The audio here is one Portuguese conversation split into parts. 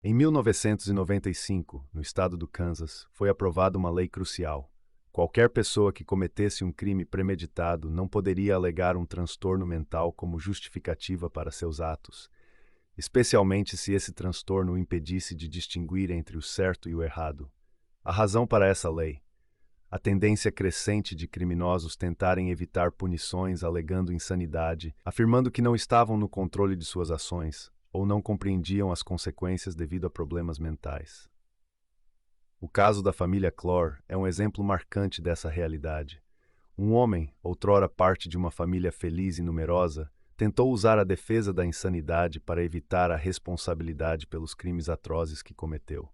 Em 1995, no estado do Kansas, foi aprovada uma lei crucial. Qualquer pessoa que cometesse um crime premeditado não poderia alegar um transtorno mental como justificativa para seus atos, especialmente se esse transtorno o impedisse de distinguir entre o certo e o errado. A razão para essa lei: a tendência crescente de criminosos tentarem evitar punições alegando insanidade, afirmando que não estavam no controle de suas ações ou não compreendiam as consequências devido a problemas mentais. O caso da família Clore é um exemplo marcante dessa realidade. Um homem, outrora parte de uma família feliz e numerosa, tentou usar a defesa da insanidade para evitar a responsabilidade pelos crimes atrozes que cometeu.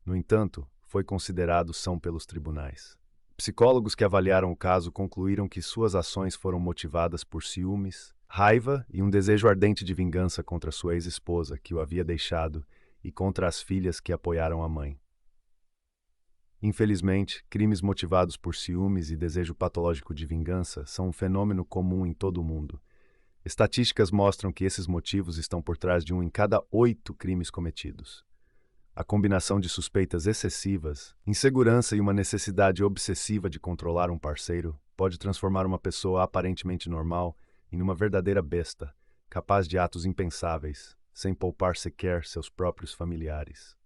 No entanto, foi considerado são pelos tribunais. Psicólogos que avaliaram o caso concluíram que suas ações foram motivadas por ciúmes, raiva e um desejo ardente de vingança contra sua ex-esposa, que o havia deixado, e contra as filhas que apoiaram a mãe. Infelizmente, crimes motivados por ciúmes e desejo patológico de vingança são um fenômeno comum em todo o mundo. Estatísticas mostram que esses motivos estão por trás de 1 em cada 8 crimes cometidos. A combinação de suspeitas excessivas, insegurança e uma necessidade obsessiva de controlar um parceiro pode transformar uma pessoa aparentemente normal em uma verdadeira besta, capaz de atos impensáveis, sem poupar sequer seus próprios familiares.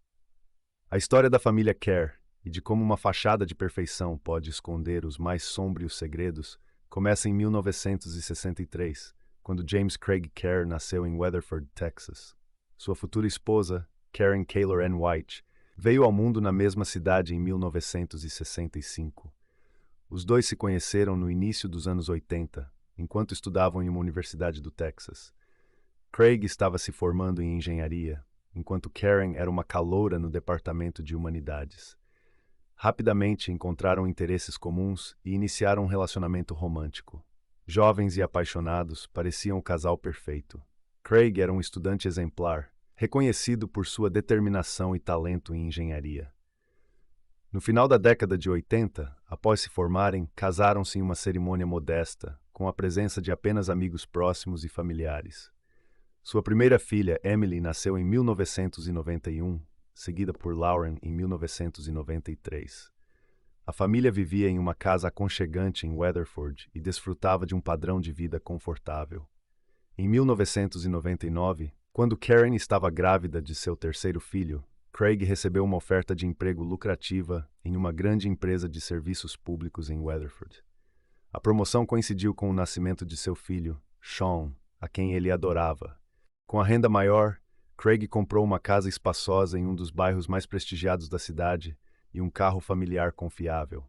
A história da família Kerr e de como uma fachada de perfeição pode esconder os mais sombrios segredos começa em 1963, quando James Craig Kerr nasceu em Weatherford, Texas. Sua futura esposa, Karen Kaylor Ann White, veio ao mundo na mesma cidade em 1965. Os dois se conheceram no início dos anos 80, enquanto estudavam em uma universidade do Texas. Craig estava se formando em engenharia, enquanto Karen era uma caloura no departamento de humanidades. Rapidamente encontraram interesses comuns e iniciaram um relacionamento romântico. Jovens e apaixonados, pareciam o casal perfeito. Craig era um estudante exemplar, reconhecido por sua determinação e talento em engenharia. No final da década de 80, após se formarem, casaram-se em uma cerimônia modesta, com a presença de apenas amigos próximos e familiares. Sua primeira filha, Emily, nasceu em 1991, seguida por Lauren em 1993. A família vivia em uma casa aconchegante em Weatherford e desfrutava de um padrão de vida confortável. Em 1999, quando Karen estava grávida de seu terceiro filho, Craig recebeu uma oferta de emprego lucrativa em uma grande empresa de serviços públicos em Weatherford. A promoção coincidiu com o nascimento de seu filho, Sean, a quem ele adorava. Com a renda maior, Craig comprou uma casa espaçosa em um dos bairros mais prestigiados da cidade e um carro familiar confiável.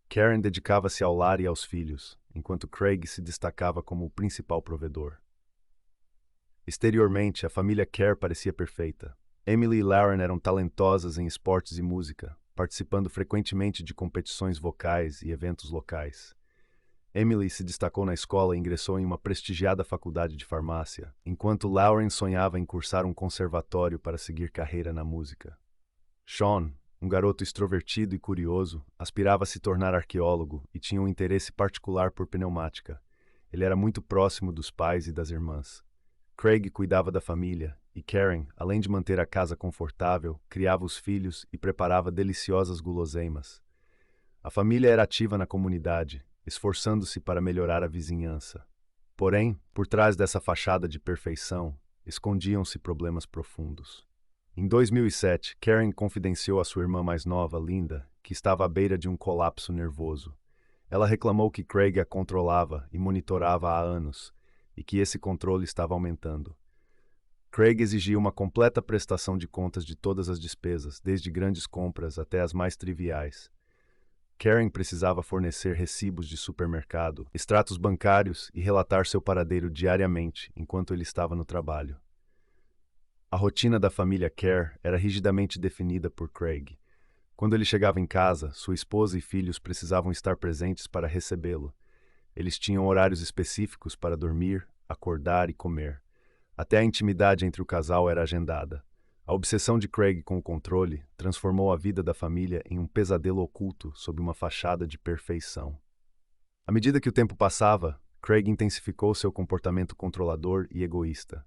Karen dedicava-se ao lar e aos filhos, enquanto Craig se destacava como o principal provedor. Exteriormente, a família Kerr parecia perfeita. Emily e Lauren eram talentosas em esportes e música, participando frequentemente de competições vocais e eventos locais. Emily se destacou na escola e ingressou em uma prestigiada faculdade de farmácia, enquanto Lauren sonhava em cursar um conservatório para seguir carreira na música. Sean, um garoto extrovertido e curioso, aspirava a se tornar arqueólogo e tinha um interesse particular por pneumática. Ele era muito próximo dos pais e das irmãs. Craig cuidava da família e Karen, além de manter a casa confortável, criava os filhos e preparava deliciosas guloseimas. A família era ativa na comunidade, esforçando-se para melhorar a vizinhança. Porém, por trás dessa fachada de perfeição, escondiam-se problemas profundos. Em 2007, Karen confidenciou à sua irmã mais nova, Linda, que estava à beira de um colapso nervoso. Ela reclamou que Craig a controlava e monitorava há anos, e que esse controle estava aumentando. Craig exigia uma completa prestação de contas de todas as despesas, desde grandes compras até as mais triviais. Karen precisava fornecer recibos de supermercado, extratos bancários e relatar seu paradeiro diariamente enquanto ele estava no trabalho. A rotina da família Kerr era rigidamente definida por Craig. Quando ele chegava em casa, sua esposa e filhos precisavam estar presentes para recebê-lo. Eles tinham horários específicos para dormir, acordar e comer. Até a intimidade entre o casal era agendada. A obsessão de Craig com o controle transformou a vida da família em um pesadelo oculto sob uma fachada de perfeição. À medida que o tempo passava, Craig intensificou seu comportamento controlador e egoísta.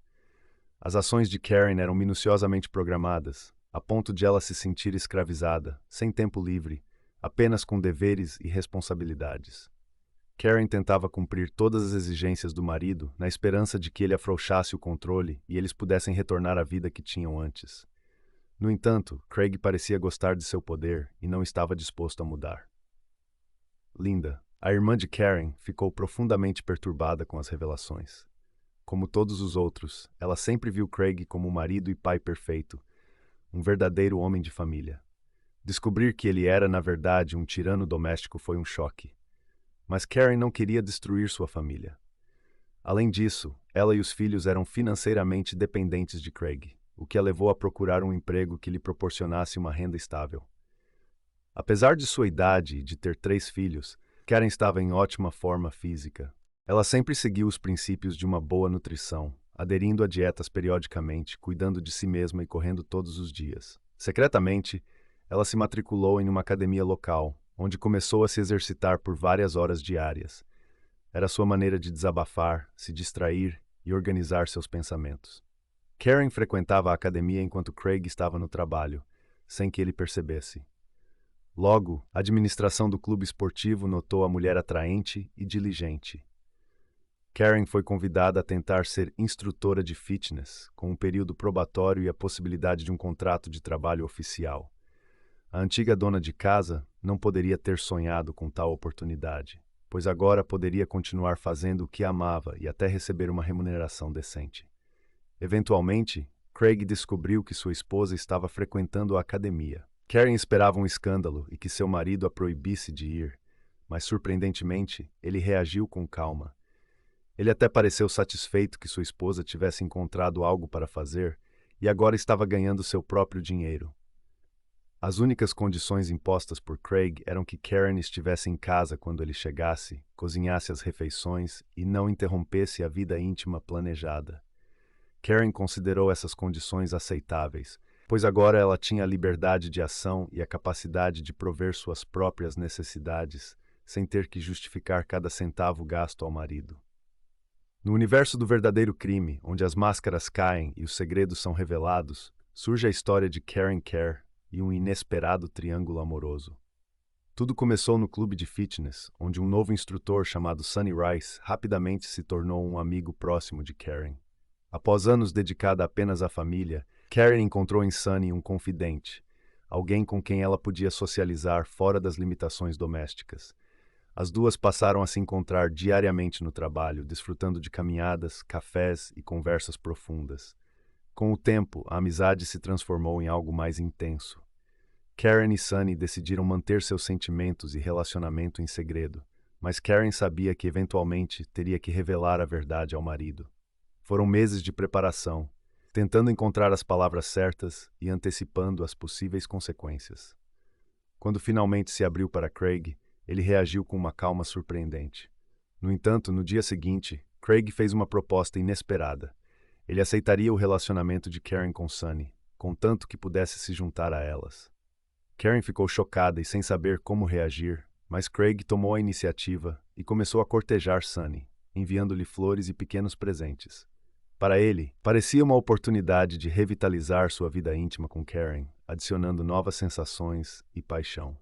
As ações de Karen eram minuciosamente programadas, a ponto de ela se sentir escravizada, sem tempo livre, apenas com deveres e responsabilidades. Karen tentava cumprir todas as exigências do marido na esperança de que ele afrouxasse o controle e eles pudessem retornar à vida que tinham antes. No entanto, Craig parecia gostar de seu poder e não estava disposto a mudar. Linda, a irmã de Karen, ficou profundamente perturbada com as revelações. Como todos os outros, ela sempre viu Craig como um marido e pai perfeito, um verdadeiro homem de família. Descobrir que ele era, na verdade, um tirano doméstico foi um choque. Mas Karen não queria destruir sua família. Além disso, ela e os filhos eram financeiramente dependentes de Craig, o que a levou a procurar um emprego que lhe proporcionasse uma renda estável. Apesar de sua idade e de ter 3 filhos, Karen estava em ótima forma física. Ela sempre seguiu os princípios de uma boa nutrição, aderindo a dietas periodicamente, cuidando de si mesma e correndo todos os dias. Secretamente, ela se matriculou em uma academia local, onde começou a se exercitar por várias horas diárias. Era sua maneira de desabafar, se distrair e organizar seus pensamentos. Karen frequentava a academia enquanto Craig estava no trabalho, sem que ele percebesse. Logo, a administração do clube esportivo notou a mulher atraente e diligente. Karen foi convidada a tentar ser instrutora de fitness, com um período probatório e a possibilidade de um contrato de trabalho oficial. A antiga dona de casa não poderia ter sonhado com tal oportunidade, pois agora poderia continuar fazendo o que amava e até receber uma remuneração decente. Eventualmente, Craig descobriu que sua esposa estava frequentando a academia. Karen esperava um escândalo e que seu marido a proibisse de ir, mas surpreendentemente, ele reagiu com calma. Ele até pareceu satisfeito que sua esposa tivesse encontrado algo para fazer e agora estava ganhando seu próprio dinheiro. As únicas condições impostas por Craig eram que Karen estivesse em casa quando ele chegasse, cozinhasse as refeições e não interrompesse a vida íntima planejada. Karen considerou essas condições aceitáveis, pois agora ela tinha a liberdade de ação e a capacidade de prover suas próprias necessidades, sem ter que justificar cada centavo gasto ao marido. No universo do verdadeiro crime, onde as máscaras caem e os segredos são revelados, surge a história de Karen Kerr e um inesperado triângulo amoroso. Tudo começou no clube de fitness, onde um novo instrutor chamado Sonny Rice rapidamente se tornou um amigo próximo de Karen. Após anos dedicada apenas à família, Karen encontrou em Sonny um confidente, alguém com quem ela podia socializar fora das limitações domésticas. As duas passaram a se encontrar diariamente no trabalho, desfrutando de caminhadas, cafés e conversas profundas. Com o tempo, a amizade se transformou em algo mais intenso. Karen e Sonny decidiram manter seus sentimentos e relacionamento em segredo, mas Karen sabia que eventualmente teria que revelar a verdade ao marido. Foram meses de preparação, tentando encontrar as palavras certas e antecipando as possíveis consequências. Quando finalmente se abriu para Craig, ele reagiu com uma calma surpreendente. No entanto, no dia seguinte, Craig fez uma proposta inesperada. Ele aceitaria o relacionamento de Karen com Sonny, contanto que pudesse se juntar a elas. Karen ficou chocada e sem saber como reagir, mas Craig tomou a iniciativa e começou a cortejar Sonny, enviando-lhe flores e pequenos presentes. Para ele, parecia uma oportunidade de revitalizar sua vida íntima com Karen, adicionando novas sensações e paixão.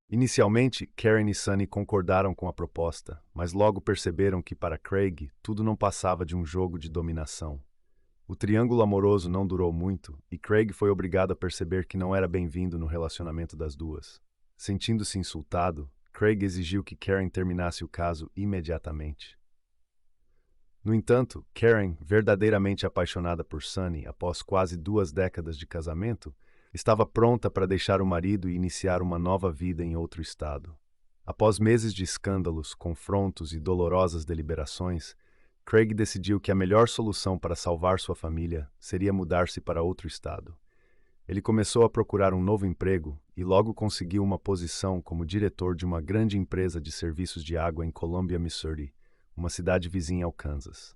Inicialmente, Karen e Sonny concordaram com a proposta, mas logo perceberam que para Craig tudo não passava de um jogo de dominação. O triângulo amoroso não durou muito e Craig foi obrigado a perceber que não era bem-vindo no relacionamento das duas. Sentindo-se insultado, Craig exigiu que Karen terminasse o caso imediatamente. No entanto, Karen, verdadeiramente apaixonada por Sonny após quase 2 décadas de casamento, estava pronta para deixar o marido e iniciar uma nova vida em outro estado. Após meses de escândalos, confrontos e dolorosas deliberações, Craig decidiu que a melhor solução para salvar sua família seria mudar-se para outro estado. Ele começou a procurar um novo emprego e logo conseguiu uma posição como diretor de uma grande empresa de serviços de água em Columbia, Missouri, uma cidade vizinha ao Kansas.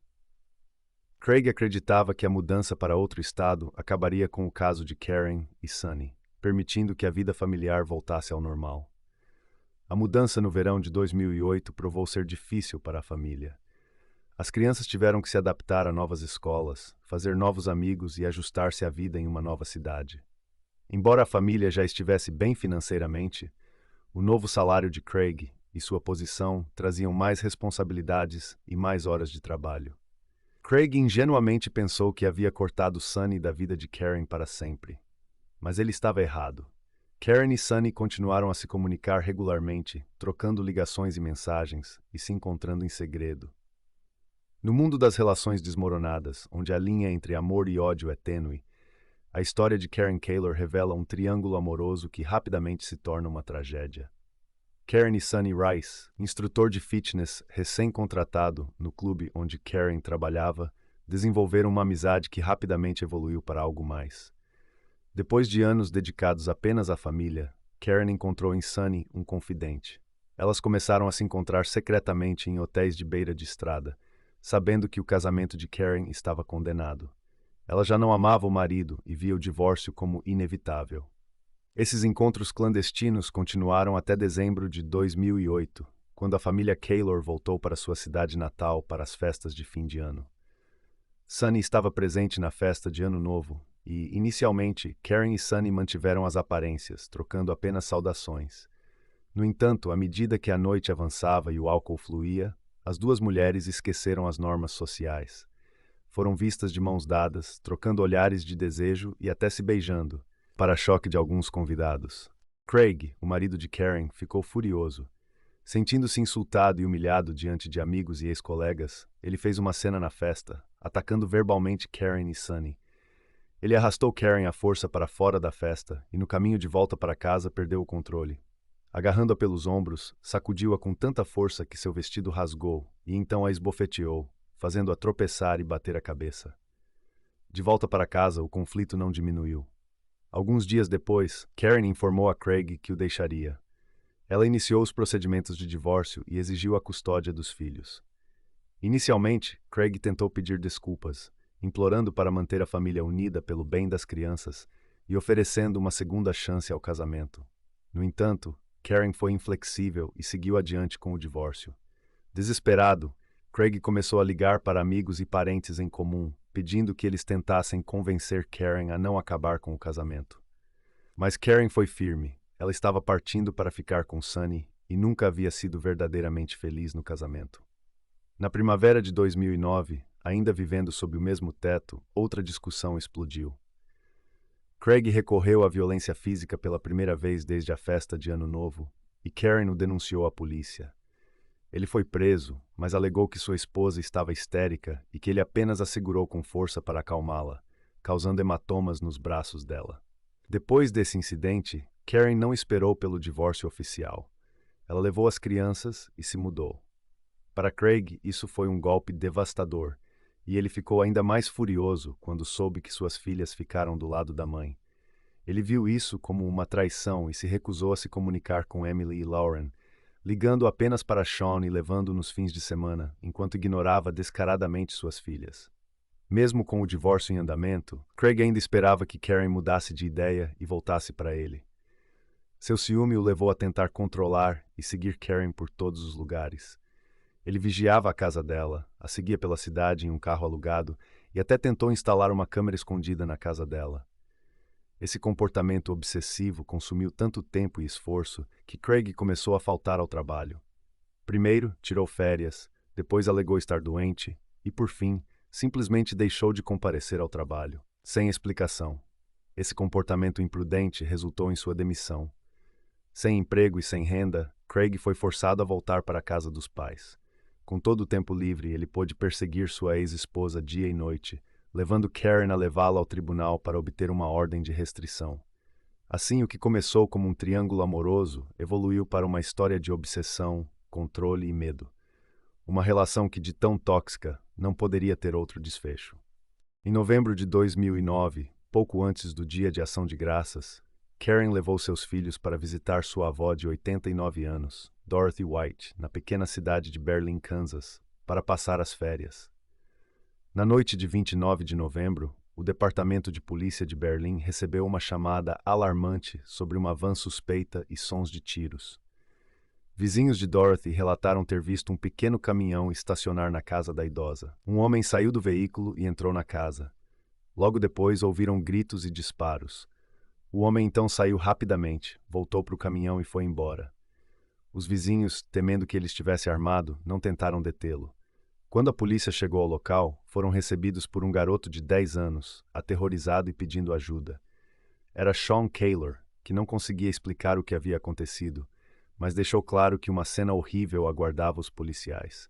Craig acreditava que a mudança para outro estado acabaria com o caso de Karen e Sonny, permitindo que a vida familiar voltasse ao normal. A mudança no verão de 2008 provou ser difícil para a família. As crianças tiveram que se adaptar a novas escolas, fazer novos amigos e ajustar-se à vida em uma nova cidade. Embora a família já estivesse bem financeiramente, o novo salário de Craig e sua posição traziam mais responsabilidades e mais horas de trabalho. Craig ingenuamente pensou que havia cortado Sunny da vida de Karen para sempre. Mas ele estava errado. Karen e Sunny continuaram a se comunicar regularmente, trocando ligações e mensagens e se encontrando em segredo. No mundo das relações desmoronadas, onde a linha entre amor e ódio é tênue, a história de Karen Kaylor revela um triângulo amoroso que rapidamente se torna uma tragédia. Karen e Sunny Rice, instrutor de fitness recém-contratado no clube onde Karen trabalhava, desenvolveram uma amizade que rapidamente evoluiu para algo mais. Depois de anos dedicados apenas à família, Karen encontrou em Sunny um confidente. Elas começaram a se encontrar secretamente em hotéis de beira de estrada, sabendo que o casamento de Karen estava condenado. Ela já não amava o marido e via o divórcio como inevitável. Esses encontros clandestinos continuaram até dezembro de 2008, quando a família Kaylor voltou para sua cidade natal para as festas de fim de ano. Sunny estava presente na festa de Ano Novo e, inicialmente, Karen e Sunny mantiveram as aparências, trocando apenas saudações. No entanto, à medida que a noite avançava e o álcool fluía, as duas mulheres esqueceram as normas sociais. Foram vistas de mãos dadas, trocando olhares de desejo e até se beijando, para choque de alguns convidados. Craig, o marido de Karen, ficou furioso. Sentindo-se insultado e humilhado diante de amigos e ex-colegas, ele fez uma cena na festa, atacando verbalmente Karen e Sunny. Ele arrastou Karen à força para fora da festa e, no caminho de volta para casa, perdeu o controle. Agarrando-a pelos ombros, sacudiu-a com tanta força que seu vestido rasgou e então a esbofeteou, fazendo-a tropeçar e bater a cabeça. De volta para casa, o conflito não diminuiu. Alguns dias depois, Karen informou a Craig que o deixaria. Ela iniciou os procedimentos de divórcio e exigiu a custódia dos filhos. Inicialmente, Craig tentou pedir desculpas, implorando para manter a família unida pelo bem das crianças e oferecendo uma segunda chance ao casamento. No entanto, Karen foi inflexível e seguiu adiante com o divórcio. Desesperado, Craig começou a ligar para amigos e parentes em comum, pedindo que eles tentassem convencer Karen a não acabar com o casamento. Mas Karen foi firme. Ela estava partindo para ficar com Sunny e nunca havia sido verdadeiramente feliz no casamento. Na primavera de 2009, ainda vivendo sob o mesmo teto, outra discussão explodiu. Craig recorreu à violência física pela primeira vez desde a festa de Ano Novo e Karen o denunciou à polícia. Ele foi preso, mas alegou que sua esposa estava histérica e que ele apenas a segurou com força para acalmá-la, causando hematomas nos braços dela. Depois desse incidente, Karen não esperou pelo divórcio oficial. Ela levou as crianças e se mudou. Para Craig, isso foi um golpe devastador, e ele ficou ainda mais furioso quando soube que suas filhas ficaram do lado da mãe. Ele viu isso como uma traição e se recusou a se comunicar com Emily e Lauren, ligando apenas para Sean e levando nos fins de semana, enquanto ignorava descaradamente suas filhas. Mesmo com o divórcio em andamento, Craig ainda esperava que Karen mudasse de ideia e voltasse para ele. Seu ciúme o levou a tentar controlar e seguir Karen por todos os lugares. Ele vigiava a casa dela, a seguia pela cidade em um carro alugado e até tentou instalar uma câmera escondida na casa dela. Esse comportamento obsessivo consumiu tanto tempo e esforço que Craig começou a faltar ao trabalho. Primeiro, tirou férias, depois alegou estar doente e, por fim, simplesmente deixou de comparecer ao trabalho, sem explicação. Esse comportamento imprudente resultou em sua demissão. Sem emprego e sem renda, Craig foi forçado a voltar para a casa dos pais. Com todo o tempo livre, ele pôde perseguir sua ex-esposa dia e noite, levando Karen a levá-la ao tribunal para obter uma ordem de restrição. Assim, o que começou como um triângulo amoroso evoluiu para uma história de obsessão, controle e medo. Uma relação que, de tão tóxica, não poderia ter outro desfecho. Em novembro de 2009, pouco antes do Dia de Ação de Graças, Karen levou seus filhos para visitar sua avó de 89 anos, Dorothy White, na pequena cidade de Berlin, Kansas, para passar as férias. Na noite de 29 de novembro, o Departamento de Polícia de Berlim recebeu uma chamada alarmante sobre uma van suspeita e sons de tiros. Vizinhos de Dorothy relataram ter visto um pequeno caminhão estacionar na casa da idosa. Um homem saiu do veículo e entrou na casa. Logo depois, ouviram gritos e disparos. O homem então saiu rapidamente, voltou para o caminhão e foi embora. Os vizinhos, temendo que ele estivesse armado, não tentaram detê-lo. Quando a polícia chegou ao local, foram recebidos por um garoto de 10 anos, aterrorizado e pedindo ajuda. Era Sean Kaylor, que não conseguia explicar o que havia acontecido, mas deixou claro que uma cena horrível aguardava os policiais.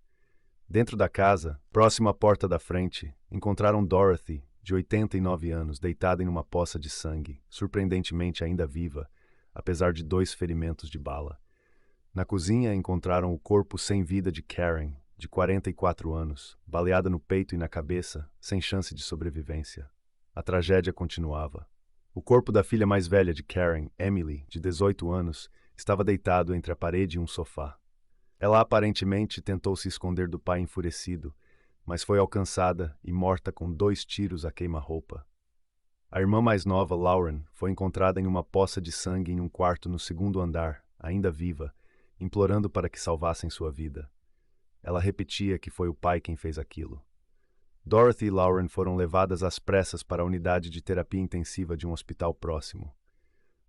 Dentro da casa, próximo à porta da frente, encontraram Dorothy, de 89 anos, deitada em uma poça de sangue, surpreendentemente ainda viva, apesar de 2 ferimentos de bala. Na cozinha, encontraram o corpo sem vida de Karen, de 44 anos, baleada no peito e na cabeça, sem chance de sobrevivência. A tragédia continuava. O corpo da filha mais velha de Karen, Emily, de 18 anos, estava deitado entre a parede e um sofá. Ela aparentemente tentou se esconder do pai enfurecido, mas foi alcançada e morta com 2 tiros a queima-roupa. A irmã mais nova, Lauren, foi encontrada em uma poça de sangue em um quarto no 2º andar, ainda viva, implorando para que salvassem sua vida. Ela repetia que foi o pai quem fez aquilo. Dorothy e Lauren foram levadas às pressas para a unidade de terapia intensiva de um hospital próximo.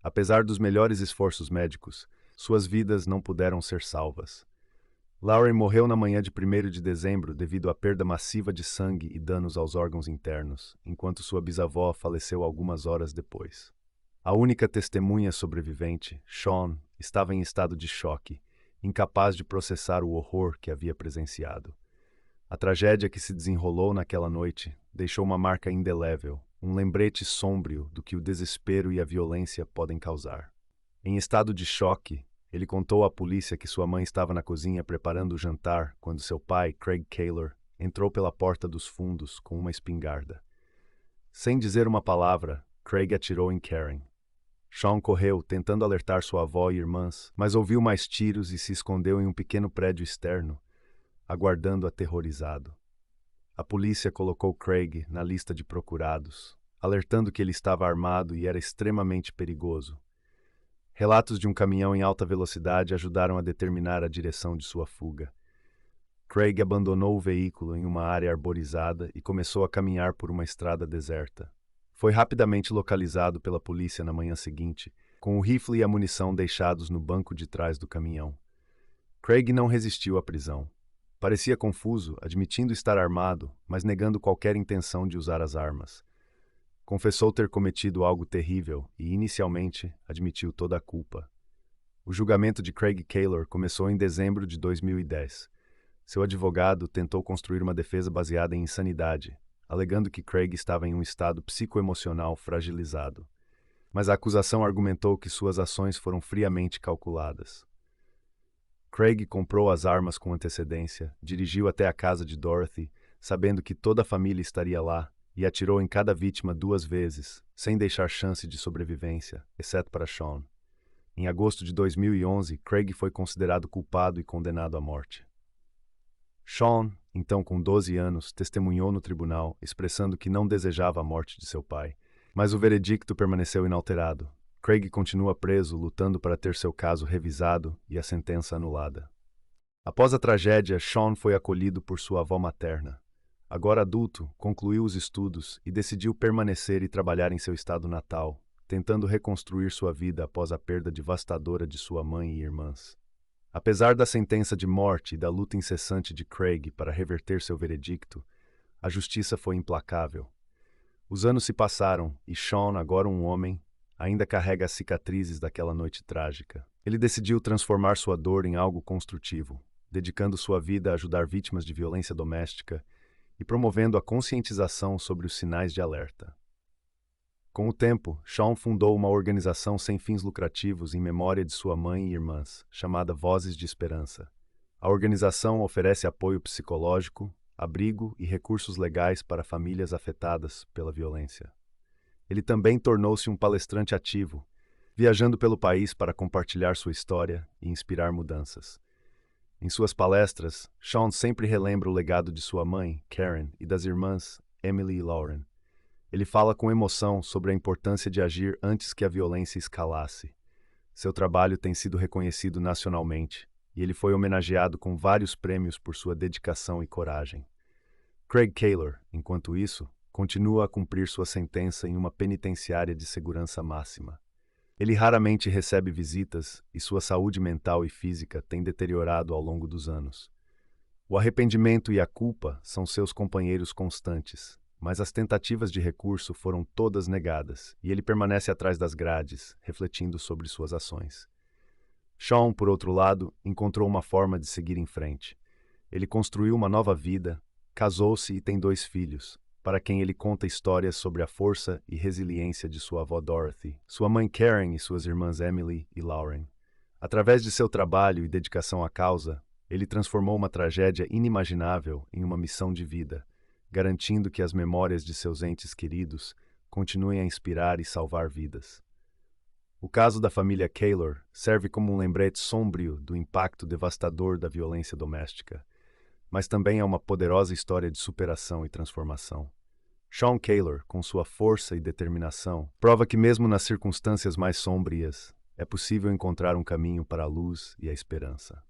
Apesar dos melhores esforços médicos, suas vidas não puderam ser salvas. Lauren morreu na manhã de 1º de dezembro devido à perda massiva de sangue e danos aos órgãos internos, enquanto sua bisavó faleceu algumas horas depois. A única testemunha sobrevivente, Sean, estava em estado de choque, incapaz de processar o horror que havia presenciado. A tragédia que se desenrolou naquela noite deixou uma marca indelével, um lembrete sômbrio do que o desespero e a violência podem causar. Em estado de choque, ele contou à polícia que sua mãe estava na cozinha preparando o jantar quando seu pai, Craig Kaylor, entrou pela porta dos fundos com uma espingarda. Sem dizer uma palavra, Craig atirou em Karen. Sean correu, tentando alertar sua avó e irmãs, mas ouviu mais tiros e se escondeu em um pequeno prédio externo, aguardando aterrorizado. A polícia colocou Craig na lista de procurados, alertando que ele estava armado e era extremamente perigoso. Relatos de um caminhão em alta velocidade ajudaram a determinar a direção de sua fuga. Craig abandonou o veículo em uma área arborizada e começou a caminhar por uma estrada deserta. Foi rapidamente localizado pela polícia na manhã seguinte, com o rifle e a munição deixados no banco de trás do caminhão. Craig não resistiu à prisão. Parecia confuso, admitindo estar armado, mas negando qualquer intenção de usar as armas. Confessou ter cometido algo terrível e, inicialmente, admitiu toda a culpa. O julgamento de Craig Kaylor começou em dezembro de 2010. Seu advogado tentou construir uma defesa baseada em insanidade, alegando que Craig estava em um estado psicoemocional fragilizado. Mas a acusação argumentou que suas ações foram friamente calculadas. Craig comprou as armas com antecedência, dirigiu até a casa de Dorothy, sabendo que toda a família estaria lá, e atirou em cada vítima 2 vezes, sem deixar chance de sobrevivência, exceto para Sean. Em agosto de 2011, Craig foi considerado culpado e condenado à morte. Sean, então com 12 anos, testemunhou no tribunal, expressando que não desejava a morte de seu pai, mas o veredicto permaneceu inalterado. Craig continua preso, lutando para ter seu caso revisado e a sentença anulada. Após a tragédia, Sean foi acolhido por sua avó materna. Agora adulto, concluiu os estudos e decidiu permanecer e trabalhar em seu estado natal, tentando reconstruir sua vida após a perda devastadora de sua mãe e irmãs. Apesar da sentença de morte e da luta incessante de Craig para reverter seu veredicto, a justiça foi implacável. Os anos se passaram e Sean, agora um homem, ainda carrega as cicatrizes daquela noite trágica. Ele decidiu transformar sua dor em algo construtivo, dedicando sua vida a ajudar vítimas de violência doméstica e promovendo a conscientização sobre os sinais de alerta. Com o tempo, Sean fundou uma organização sem fins lucrativos em memória de sua mãe e irmãs, chamada Vozes de Esperança. A organização oferece apoio psicológico, abrigo e recursos legais para famílias afetadas pela violência. Ele também tornou-se um palestrante ativo, viajando pelo país para compartilhar sua história e inspirar mudanças. Em suas palestras, Sean sempre relembra o legado de sua mãe, Karen, e das irmãs, Emily e Lauren. Ele fala com emoção sobre a importância de agir antes que a violência escalasse. Seu trabalho tem sido reconhecido nacionalmente, e ele foi homenageado com vários prêmios por sua dedicação e coragem. Craig Caylor, enquanto isso, continua a cumprir sua sentença em uma penitenciária de segurança máxima. Ele raramente recebe visitas e sua saúde mental e física tem deteriorado ao longo dos anos. O arrependimento e a culpa são seus companheiros constantes, mas as tentativas de recurso foram todas negadas e ele permanece atrás das grades, refletindo sobre suas ações. Sean, por outro lado, encontrou uma forma de seguir em frente. Ele construiu uma nova vida, casou-se e tem 2 filhos, para quem ele conta histórias sobre a força e resiliência de sua avó Dorothy, sua mãe Karen e suas irmãs Emily e Lauren. Através de seu trabalho e dedicação à causa, ele transformou uma tragédia inimaginável em uma missão de vida, garantindo que as memórias de seus entes queridos continuem a inspirar e salvar vidas. O caso da família Caylor serve como um lembrete sombrio do impacto devastador da violência doméstica, mas também é uma poderosa história de superação e transformação. Sean Caylor, com sua força e determinação, prova que mesmo nas circunstâncias mais sombrias, é possível encontrar um caminho para a luz e a esperança.